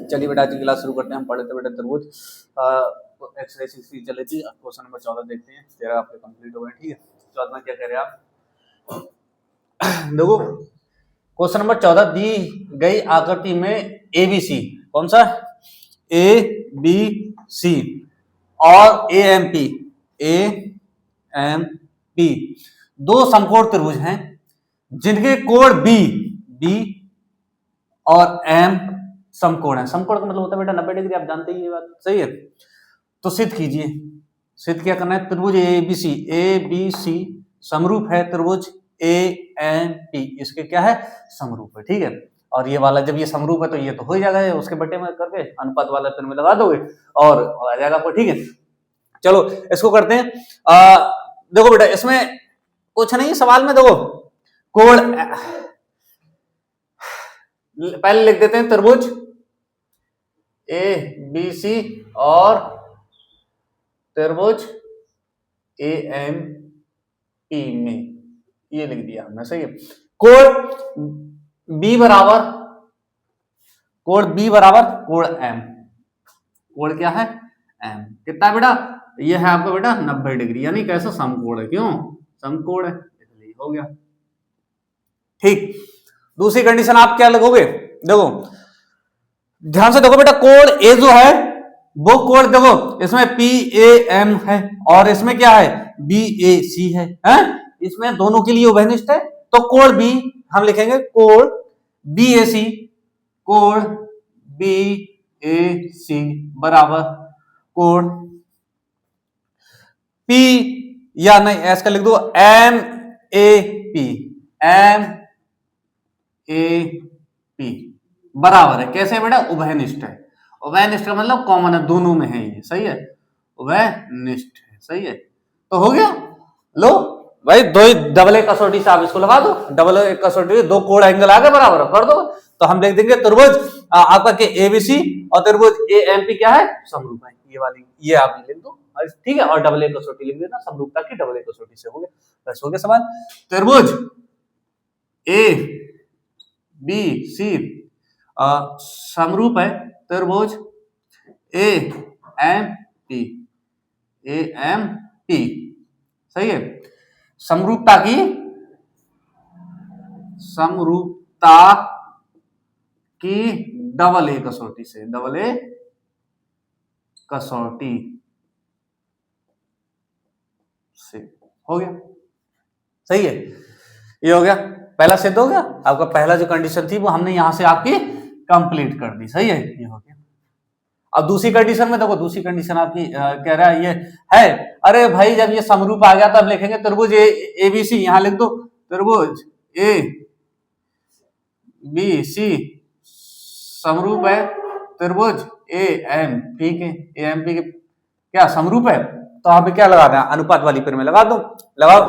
चलिए बेटा आज की क्लास शुरू करते हैं। हम पढ़े थे बेटा तरबूज एक्सरसाइज 6 चली थी। क्वेश्चन नंबर 14 देखते हैं। 13 आपके कंप्लीट हो गए। ठीक है, 14 में क्या कह रहे हैं आप? देखो क्वेश्चन नंबर 14 दी गई आकृति में ए बी सी, कौन सा ए बी सी और ए एम पी दो समकोण त्रिभुज हैं जिनके कोण बी और एम समकोण है। समकोण का मतलब होता है बेटा 90 डिग्री, आप जानते ही ये बात, सही है। तो सिद्ध कीजिए। सिद्ध क्या करना है? त्रिभुज ए बी सी समरूप है त्रिभुज ए एम पी, इसके क्या है? समरूप है। ठीक है, और ये वाला जब ये समरूप है तो ये तो हो ही जाएगा, उसके बट्टे में करके अनुपात वाला पेन में लगा दोगे और आ जाएगा आपको। ठीक है, चलो इसको करते हैं। देखो बेटा इसमें कुछ नहीं, सवाल में देखो कोण पहले लिख देते हैं त्रिभुज ए बी सी और त्रिभुज ए एम पी में, ये लिख दिया हमने, सही है। कोण बी बराबर कोण एम, कोण क्या है? एम कितना बेटा? ये है आपका बेटा 90 डिग्री, यानी कैसा? समकोण है। क्यों? समकोण है, इसलिए हो गया। ठीक, दूसरी कंडीशन आप क्या लगोगे? देखो ध्यान से देखो बेटा, कोण ए जो है वो कोण देखो इसमें पी ए एम है और इसमें क्या है? बी ए सी है, इसमें दोनों के लिए उभयनिष्ठ है। तो कोण बी हम लिखेंगे कोण बी ए सी, कोण बी ए सी बराबर कोण पी या नहीं ऐसा लिख दो एम ए पी बराबर है, कैसे बेटा? उभयनिष्ठ है। उभयनिष्ठ का मतलब कॉमन है, दोनों में है ये, सही है। उभयनिष्ठ है, सही है। तो हो गया। लो भाई दो डबल ए कसौटी से आप इसको लगा दो, डबल ए कसौटी, दो कोण एंगल आगे बराबर कर दो, तो हम लिख देंगे त्रिभुज आपका के एबीसी और त्रिभुज ए एम पी क्या है? समरूप है। ये वाली ये आप लिख दो, ठीक है, और डबल ए कसौटी लिख देना, समरूपता की डबल ए कसौटी से। हो गया, बस हो गया सवाल। त्रिभुज ए बी सी समरूप है त्रिभुज ए एम पी, सही है। समरूपता की डबल ए कसौटी से, डबल ए कसौटी से हो गया, सही है। ये हो गया, पहला सिद्ध हो गया। आपका पहला जो कंडीशन थी वो हमने यहां से आपकी कंप्लीट कर दी, सही है। ये हो गया। अब दूसरी कंडीशन में देखो, दूसरी कंडीशन आपकी कह रहा है ये है, अरे भाई जब ये समरूप आ गया तो अब लिखेंगे त्रिभुज ए बी सी, यहां लिख दो त्रिभुज ए बी सी समरूप है त्रिभुज ए एम पी के क्या समरूप है, तो आप क्या लगा दें? अनुपात वाली पेन में लगा दो, लगाओ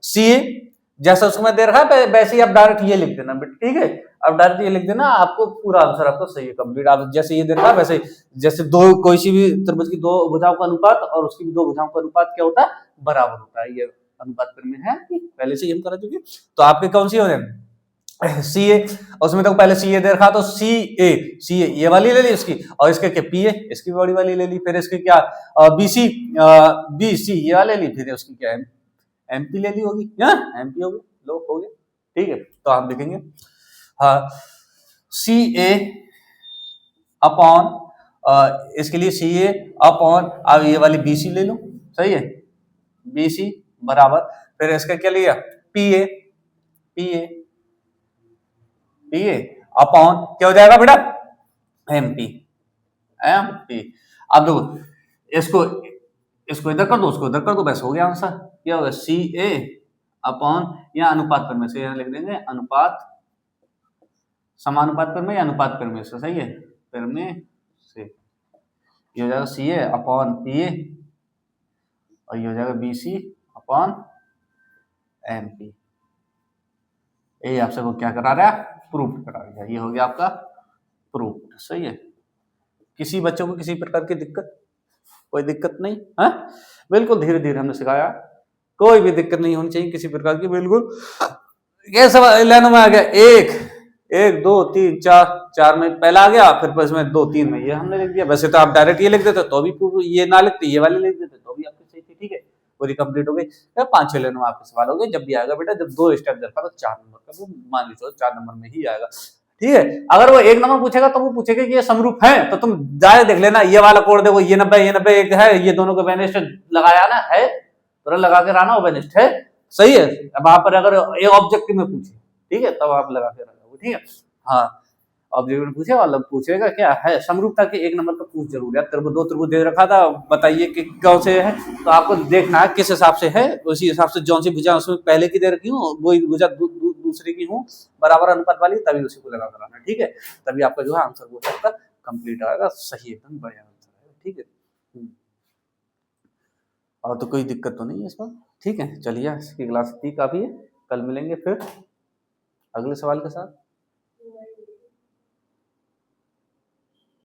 सी ए, जैसा उसमें दे रखा है वैसे ही आप डायरेक्ट ये लिख देना, ठीक है। अब डायरेक्ट ये लिख देना, आपको पूरा आंसर आपको सही है, कंप्लीट। आप जैसे ये दे रखा है वैसे, जैसे दो कोई सी भी त्रिभुज की दो भुजाओं का अनुपात और उसकी भी दो भुजाओं का अनुपात क्या होता है? बराबर होता है। ये अनुपात पेन में है, पहले से हम करा चुके। तो आपके कौन सी हो जाए? सी ए, उसमें तो पहले सी ए दे रखा, तो सी ए ये वाली ले ली इसकी, और इसके क्या पी ए, इसकी बड़ी वाली ले ली, फिर इसकी क्या बी सी ये वाले ली, फिर उसकी क्या एमपी ले ली होगी, एमपी होगी। लो हो गया, ठीक है। तो आप देखेंगे हाँ सी ए अपॉन इसके लिए सी ए अपॉन, अब ये वाली बी सी ले लो, सही है, बी सी बराबर, फिर इसका क्या लिया? पी ए अपॉन क्या हो जाएगा बेटा? एमपी। अब देखो इसको इधर कर दो, उसको इधर कर दो, बस हो गया आंसर। क्या होगा? सी ए अपॉन, या अनुपात पर में से यहाँ लिख देंगे अनुपात, समानुपात पर में या अनुपात पर में से, सही है, पर में से ये हो जाएगा सी ए अपॉन पी ए और ये हो जाएगा B C upon M P. ये आपसे वो क्या करा रहा है? प्रूफ करा रहा है। ये हो गया आपका प्रूफ, सही है। किसी बच्चों को किसी प्रकार की दिक्कत, कोई दिक्कत नहीं है, बिल्कुल धीरे धीरे हमने सिखाया, कोई भी दिक्कत नहीं होनी चाहिए किसी प्रकार की, बिल्कुल। ये सब लाइनों में आ गया, 1 2 3 4, 4 में पहला आ गया, फिर इसमें 2 3 में ये हमने लिख दिया। वैसे तो आप डायरेक्ट ये लिख देते तो भी ये ना लिखते, ये वाले लिख देते तो भी आपकी सही थी। ठीक है, पूरी कंप्लीट हो गई। 5-6 लेने में आपके सवाल हो गए। जब भी आएगा बेटा, जब 2 स्टेप चलता तो 4 नंबर का, वो मान लीजिए 4 नंबर में ही आएगा। ठीक है, अगर वो 1 नंबर पूछेगा तो वो पूछेगा कि ये समरूप है, तो तुम जाए देख लेना, ये वाला कोड देखो, ये 90 एक है, ये दोनों को बेनिस्ट लगाया ना है, तो लगा के रहना, वो बेनिस्ट है, सही है। अब वहां पर अगर एक ऑब्जेक्टिव में पूछे, ठीक है, तब आप लगा के रहना, ठीक है। हाँ, ऑब्जेक्टिव में पूछे वाला पूछेगा क्या है समरूपता के 1 नंबर का पूछ जरूर है। त्रिभुज 2 त्रिभुज दे रखा था, बताइए कि कौन से है, तो आपको देखना है किस हिसाब से है, उसी हिसाब से जौन सी भुजा उसमें पहले की दे रखी हूँ, वही भुजा दूसरे की हूँ बराबर अनुपात वाली, तभी उसी को लगा कराना। ठीक है, तभी आपका जो है आंसर वो आपका कंप्लीट आएगा, सही एकदम बढ़िया आंसर आएगा। ठीक है, और तो कोई दिक्कत तो नहीं है इसमें। ठीक है, चलिए, इसकी क्लास इतनी काफी है, कल मिलेंगे फिर अगले सवाल के साथ।